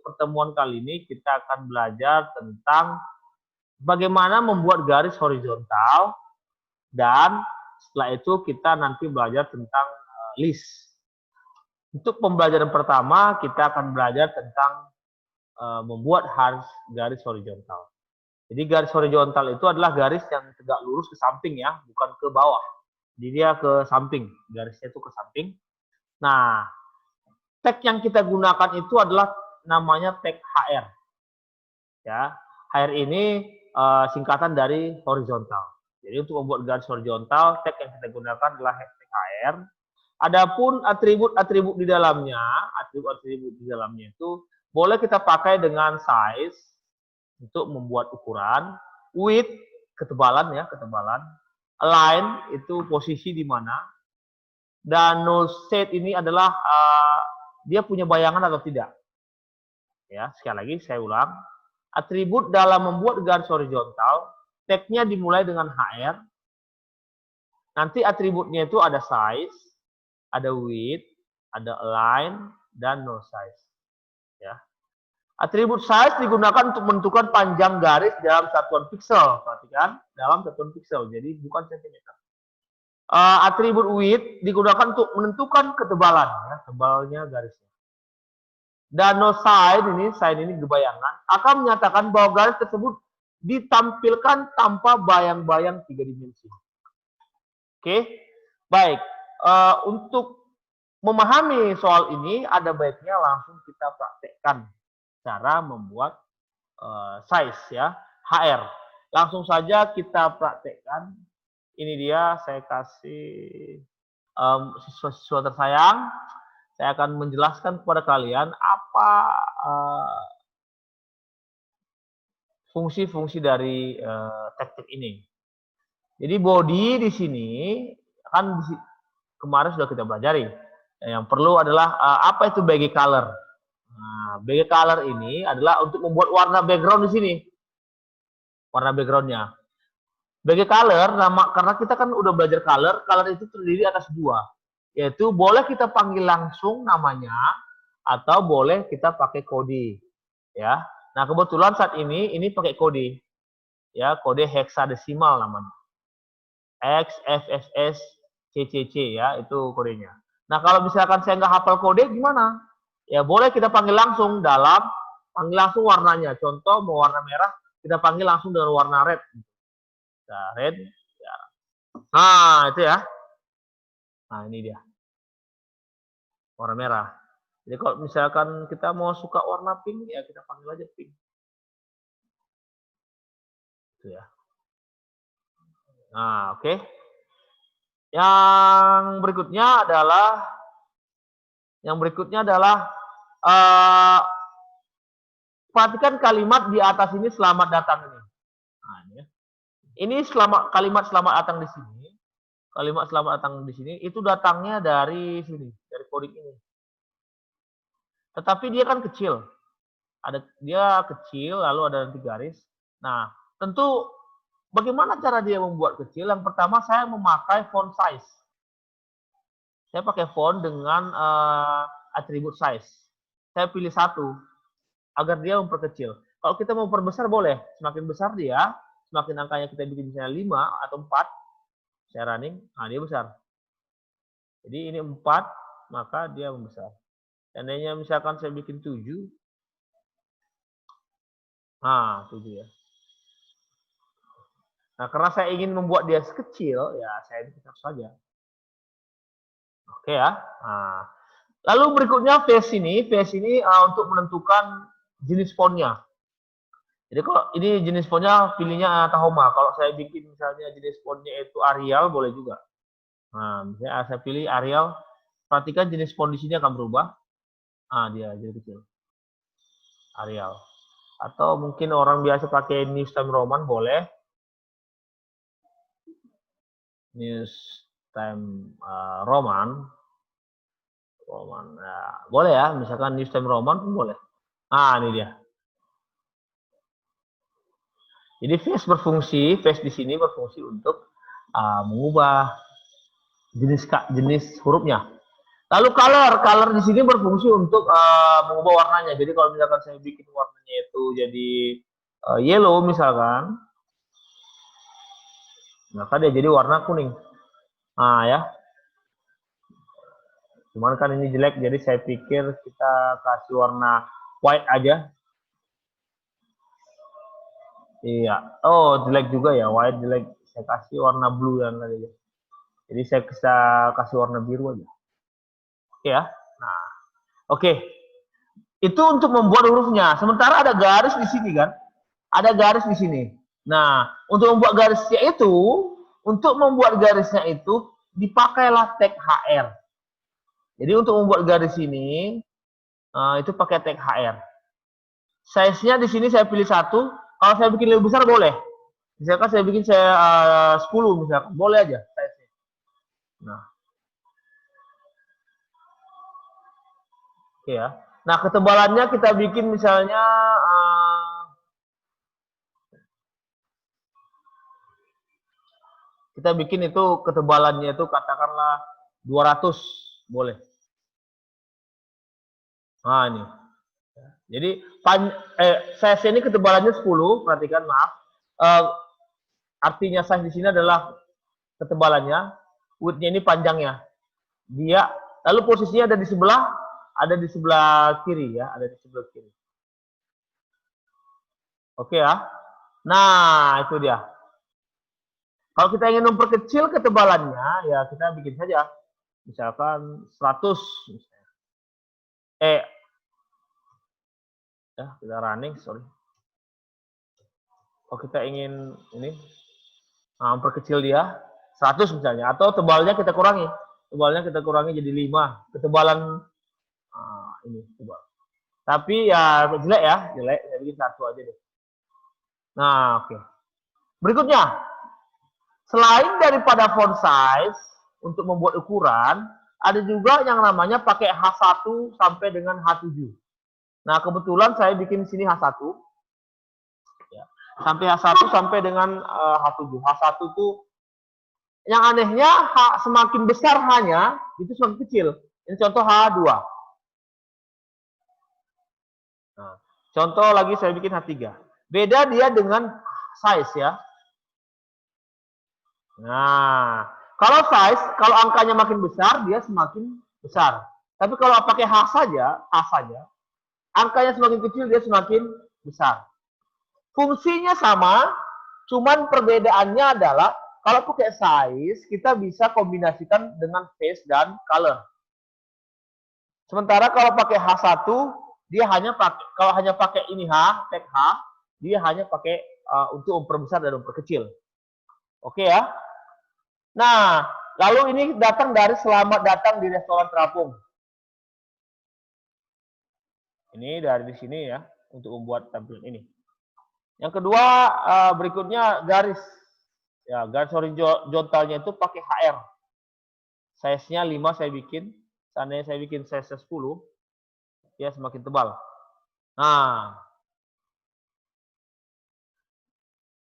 pertemuan kali ini kita akan belajar tentang bagaimana membuat garis horizontal, dan setelah itu kita nanti belajar tentang list. Untuk pembelajaran pertama kita akan belajar tentang membuat garis horizontal. Jadi garis horizontal itu adalah garis yang tegak lurus ke samping ya, bukan ke bawah. Jadi dia ke samping, garisnya itu ke samping. Nah, tag yang kita gunakan itu adalah namanya tag HR. Ya, HR ini singkatan dari horizontal. Jadi untuk membuat garis horizontal, tag yang kita gunakan adalah tag HR. Adapun atribut-atribut di dalamnya, itu boleh kita pakai dengan size untuk membuat ukuran, width ketebalan ya, align itu posisi di mana, dan null set ini adalah dia punya bayangan atau tidak. Ya, sekali lagi saya ulang. Atribut dalam membuat garis horizontal, tag-nya dimulai dengan HR. Nanti atributnya itu ada size, ada width, ada align, dan null size. Ya. Atribut size digunakan untuk menentukan panjang garis dalam satuan pixel. Perhatikan, dalam satuan pixel, jadi bukan sentimeter. Atribut width digunakan untuk menentukan ketebalan, ya, tebalnya garisnya. Dan no sign ini bayangan, akan menyatakan bahwa garis tersebut ditampilkan tanpa bayang-bayang 3 dimensi. Oke, baik. Untuk memahami soal ini, ada baiknya langsung kita praktekkan cara membuat size ya, HR. Langsung saja kita praktekkan. Ini dia, saya kasih siswa-siswa tersayang. Saya akan menjelaskan kepada kalian apa fungsi-fungsi dari tag ini. Jadi body di sini kan kemarin sudah kita pelajari. Yang perlu adalah apa itu background color. Nah, background color ini adalah untuk membuat warna background di sini. Warna backgroundnya. Background color, karena kita kan udah belajar color itu terdiri atas dua. Yaitu boleh kita panggil langsung namanya, atau boleh kita pakai kode. Ya. Nah, kebetulan saat ini pakai kode. Ya, kode heksadesimal namanya. XFSS CCC ya, itu kodenya. Nah, kalau misalkan saya nggak hafal kode gimana? Ya boleh kita panggil langsung panggil langsung warnanya. Contoh mau warna merah, kita panggil langsung dengan warna red. Nah, red. Ya. Nah, itu ya. Nah, ini dia. Warna merah. Jadi kalau misalkan kita mau suka warna pink, ya kita panggil aja pink. Itu ya. Nah, oke. Yang berikutnya adalah perhatikan kalimat di atas ini, selamat datang ini. Nah, ini ya. Ini kalimat selamat datang di sini. Kalimat selamat datang di sini itu datangnya dari sini, dari coding ini. Tetapi dia kan kecil. Dia kecil lalu ada nanti garis. Nah, tentu bagaimana cara dia membuat kecil? Yang pertama saya memakai font size. Saya pakai font dengan atribut size. Saya pilih 1 agar dia memperkecil. Kalau kita mau perbesar boleh. Semakin besar dia, semakin angkanya kita bikin misalnya 5 atau 4, saya running, nah dia besar. Jadi ini 4, maka dia membesar. Seandainya misalkan saya bikin 7, nah 7 ya. Nah, karena saya ingin membuat dia sekecil, ya saya besar saja. Oke ya. Nah, lalu berikutnya face ini untuk menentukan jenis fontnya. Jadi kalau ini jenis fontnya pilihnya Tahoma. Kalau saya bikin misalnya jenis fontnya itu Arial, boleh juga. Nah, misalnya saya pilih Arial, perhatikan jenis font di sini akan berubah. Ah, dia jadi kecil. Arial. Atau mungkin orang biasa pakai New Times Roman, boleh. New Times Roman. Nah, boleh ya, misalkan New Times Roman pun boleh. Nah, ini dia. Jadi face di sini berfungsi untuk mengubah jenis hurufnya. Lalu color di sini berfungsi untuk mengubah warnanya. Jadi kalau misalkan saya bikin warnanya itu jadi yellow misalkan, maka dia jadi warna kuning. Nah ya, cuman kan ini jelek, jadi saya pikir kita kasih warna white aja. Iya, oh jelek juga ya, white jelek. Saya kasih warna blue yang tadi. Jadi saya bisa kasih warna biru aja. Oke ya. Nah, oke. Itu untuk membuat hurufnya. Sementara ada garis di sini kan? Ada garis di sini. Nah, untuk membuat garisnya itu, dipakailah tag HR. Jadi untuk membuat garis ini, itu pakai tag HR. Size-nya di sini saya pilih 1. Kalau saya bikin lebih besar boleh. Misalkan saya bikin 10 misalkan, boleh aja size-nya. Nah. Oke ya. Nah, ketebalannya kita bikin misalnya kita bikin itu ketebalannya itu katakanlah 200 boleh. Nah, ini. Jadi size ini ketebalannya 10, perhatikan maaf. Artinya size di sini adalah ketebalannya, width-nya ini panjangnya. Dia lalu posisinya ada di sebelah kiri ya, ada di sebelah kiri. Oke ya. Nah, itu dia. Kalau kita ingin memperkecil ketebalannya, ya kita bikin saja. Misalkan 100 misalnya. Ya, kita running, sorry. Kalau kita ingin ini memperkecil dia 100 misalnya, atau tebalnya kita kurangi. Tebalnya kita kurangi jadi 5. Ketebalan ini tebal. Tapi ya jelek ya, jelek. Saya bikin 1 aja deh. Nah, oke. Berikutnya, selain daripada font size untuk membuat ukuran, ada juga yang namanya pakai H1 sampai dengan H7. Nah, kebetulan saya bikin sini H1. Ya. Sampai H1 sampai dengan H7. H1 itu yang anehnya semakin besar H-nya, itu semakin kecil. Ini contoh H2. Nah, contoh lagi saya bikin H3. Beda dia dengan size ya. Nah, kalau size, kalau angkanya makin besar, dia semakin besar. Tapi kalau pakai H saja, angkanya semakin kecil, dia semakin besar. Fungsinya sama, cuman perbedaannya adalah kalau pakai size, kita bisa kombinasikan dengan face dan color. Sementara kalau pakai H1, dia hanya pakai, kalau hanya pakai ini tag H, dia hanya pakai untuk memperbesar dan memperkecil. Oke ya. Nah, lalu ini datang dari selamat datang di restoran terapung. Ini dari sini ya, untuk membuat tampilan ini. Yang kedua, berikutnya garis. Ya, garis horizontalnya itu pakai HR. Size-nya 5 saya bikin. Seandainya saya bikin size 10, dia semakin tebal. Nah.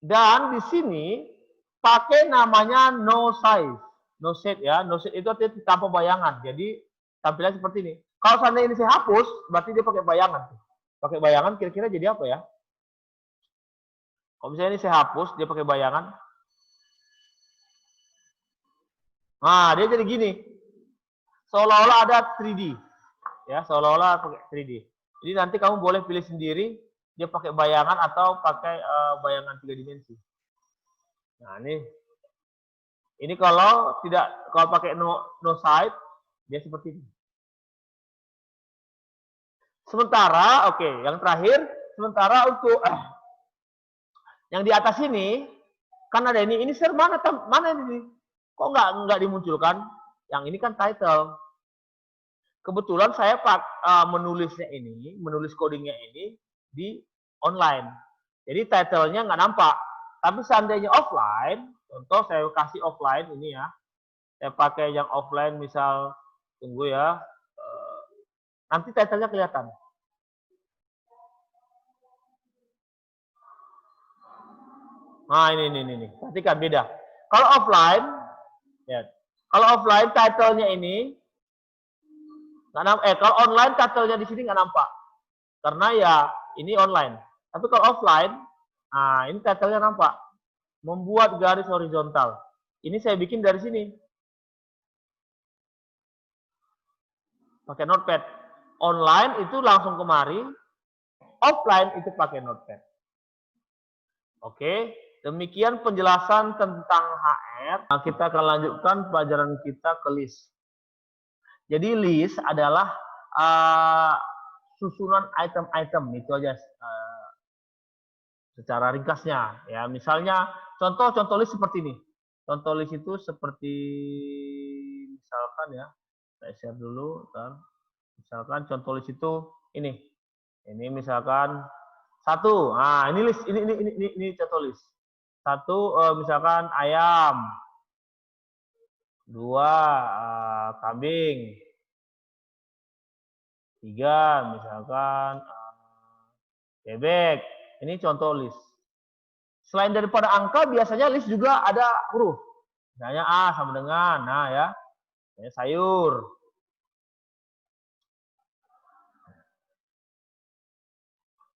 Dan di sini pakai namanya no size. No set ya. No set itu artinya tanpa bayangan. Jadi tampilan seperti ini. Kalau seandainya ini saya hapus, berarti dia pakai bayangan. Pakai bayangan kira-kira jadi apa ya? Kalau misalnya ini saya hapus, dia pakai bayangan. Nah, dia jadi gini. Seolah-olah ada 3D. Ya, seolah-olah pakai 3D. Jadi nanti kamu boleh pilih sendiri, dia pakai bayangan atau pakai bayangan 3 dimensi. Nah, ini kalau pakai no side, dia seperti ini. Sementara, oke, yang terakhir, sementara untuk yang di atas ini, kan ada ini share mana ini? Kok nggak dimunculkan? Yang ini kan title. Kebetulan saya menulis codingnya ini di online. Jadi title-nya nggak nampak. Tapi seandainya offline, contoh saya kasih offline ini ya. Saya pakai yang offline misal, tunggu ya. Nanti title-nya kelihatan. Nah, ini. Perhatikan beda. Kalau offline, ya. Kalau offline title-nya ini Kalau online title-nya di sini nggak nampak. Karena ya ini online. Tapi kalau offline, nah ini title-nya nampak. Membuat garis horizontal. Ini saya bikin dari sini. Pakai notepad. Online itu langsung kemari. Offline itu pakai notepad. Oke, demikian penjelasan tentang HR. Nah, kita akan lanjutkan pelajaran kita ke list. Jadi list adalah susunan item-item, itu aja secara ringkasnya. Ya, misalnya contoh list seperti ini. Contoh list itu seperti misalkan ya, saya share dulu. Misalkan contoh list itu ini. Ini misalkan satu. Nah, ini list, ini contoh list. Satu, misalkan ayam. Dua, kambing. Tiga, misalkan bebek. Ini contoh list. Selain daripada angka, biasanya list juga ada huruf. Misalnya A sama dengan, nah ya, sayur.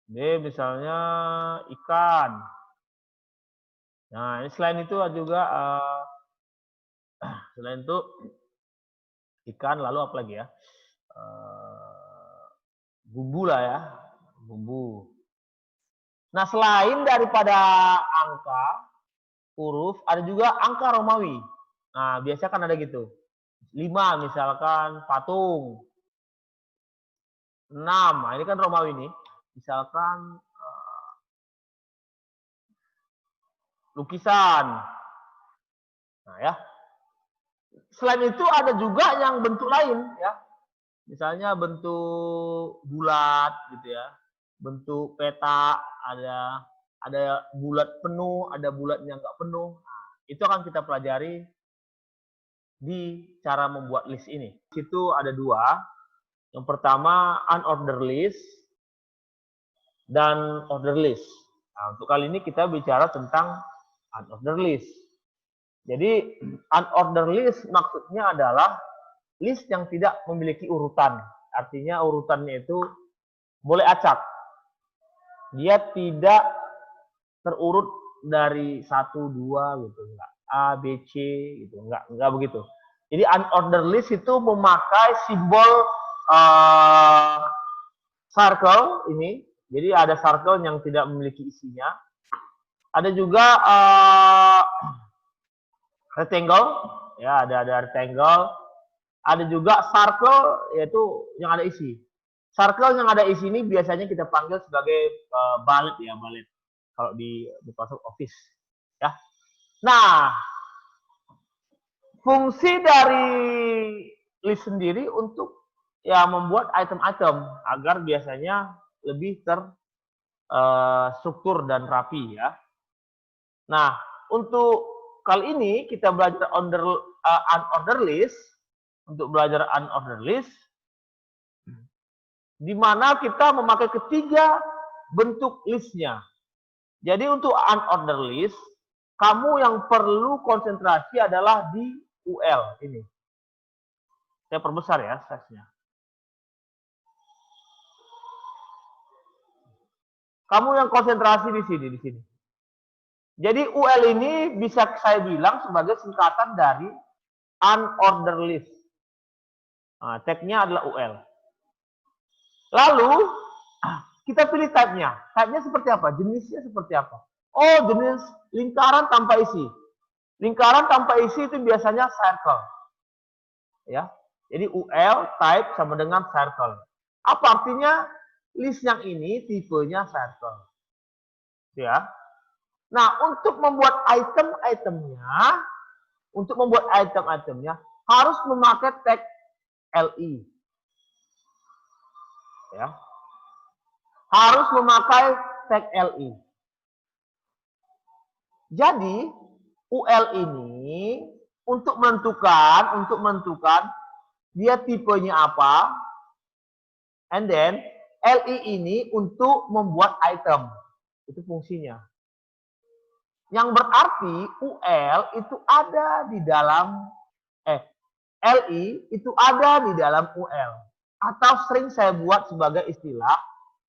B misalnya ikan. Nah, ini selain itu juga selain itu ikan, lalu apa lagi ya? Bumbu lah ya, bumbu. Nah, selain daripada angka, huruf, ada juga angka Romawi. Nah, biasanya kan ada gitu. 5 misalkan patung. 6, nah ini kan Romawi nih. Misalkan lukisan. Nah ya. Selain itu ada juga yang bentuk lain ya. Misalnya bentuk bulat gitu ya. Bentuk peta, ada bulat penuh, ada bulatnya nggak penuh. Nah, itu akan kita pelajari di cara membuat list ini. Situ ada dua. Yang pertama unordered list dan ordered list. Nah, untuk kali ini kita bicara tentang unordered list. Jadi unordered list maksudnya adalah list yang tidak memiliki urutan. Artinya urutannya itu boleh acak. Dia tidak terurut dari 1, 2 gitu, enggak. A, B, C gitu, enggak begitu. Jadi unordered list itu memakai simbol circle ini. Jadi ada circle yang tidak memiliki isinya. Ada juga rectangle, ya ada rectangle. Ada juga circle, yaitu yang ada isi. Circle yang ada isi ini biasanya kita panggil sebagai bullet ya, bullet. Kalau di Microsoft Office, ya. Nah, fungsi dari list sendiri untuk ya membuat item-item agar biasanya lebih terstruktur dan rapi ya. Nah, untuk kali ini kita belajar unordered list. Untuk belajar unordered list, di mana kita memakai ketiga bentuk listnya. Jadi untuk unordered list, kamu yang perlu konsentrasi adalah di UL ini. Saya perbesar ya size-nya. Kamu yang konsentrasi di sini. Jadi UL ini bisa saya bilang sebagai singkatan dari unordered list. Nah, tag-nya adalah UL. Lalu kita pilih type-nya. Type-nya seperti apa? Jenisnya seperti apa? Oh, jenis lingkaran tanpa isi. Lingkaran tanpa isi itu biasanya circle. Ya. Jadi UL type sama dengan circle. Apa artinya? List yang ini tipenya circle. Ya. Nah, untuk membuat item-itemnya, harus memakai tag LI. Ya. Harus memakai tag LI. Jadi UL ini untuk menentukan dia tipenya apa, and then LI ini untuk membuat item. Itu fungsinya. Yang berarti UL itu ada di dalam LI itu ada di dalam UL. Atau sering saya buat sebagai istilah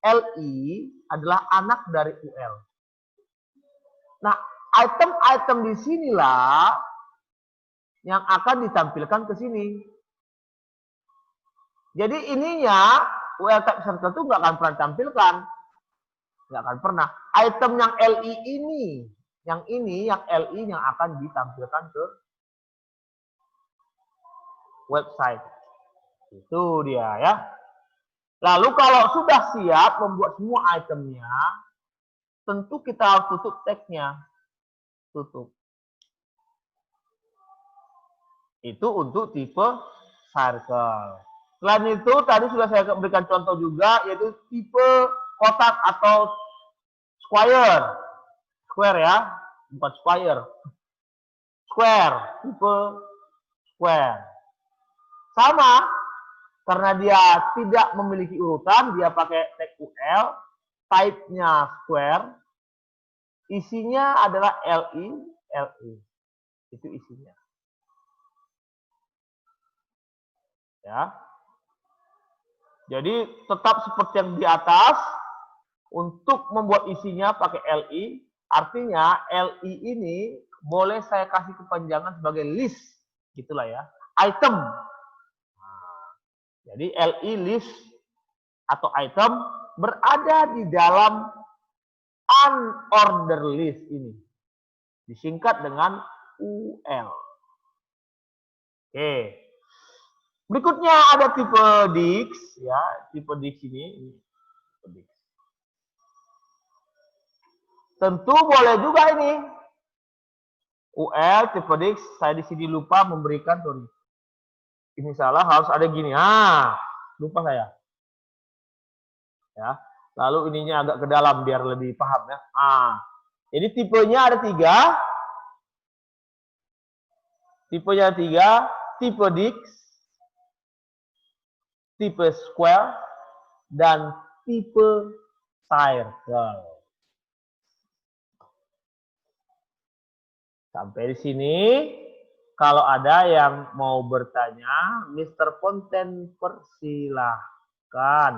LI adalah anak dari UL. Nah, item-item di sinilah yang akan ditampilkan ke sini. Jadi ininya UL type circle itu nggak akan pernah ditampilkan. Nggak akan pernah. Item yang LI ini, yang LI yang akan ditampilkan ke website. Itu dia ya. Lalu kalau sudah siap membuat semua itemnya, tentu kita harus tutup tag-nya. Tutup. Itu untuk tipe circle. Selain itu, tadi sudah saya berikan contoh juga, yaitu tipe kotak atau square. Square ya, bukan square. Square, tipe square. Sama, karena dia tidak memiliki urutan, dia pakai tag UL, type-nya square, isinya adalah LI. Itu isinya. Ya. Jadi tetap seperti yang di atas, untuk membuat isinya pakai LI, artinya LI ini boleh saya kasih kepanjangan sebagai list, gitulah ya, item. Nah, jadi LI list atau item berada di dalam unordered list ini, disingkat dengan UL. Oke. Berikutnya ada tipe Dix, ya, tipe Dix ini tipe Dix. Tentu boleh juga ini. UL tipe Dix, saya di sini lupa memberikan, sorry. Ini salah, harus ada gini. Lupa saya. Ya. Lalu ininya agak ke dalam biar lebih paham ya. Jadi tipenya ada 3. Tipenya 3, tipe Dix, tipe square, dan tipe circle. Sampai di sini, kalau ada yang mau bertanya, Mr. Ponten persilahkan.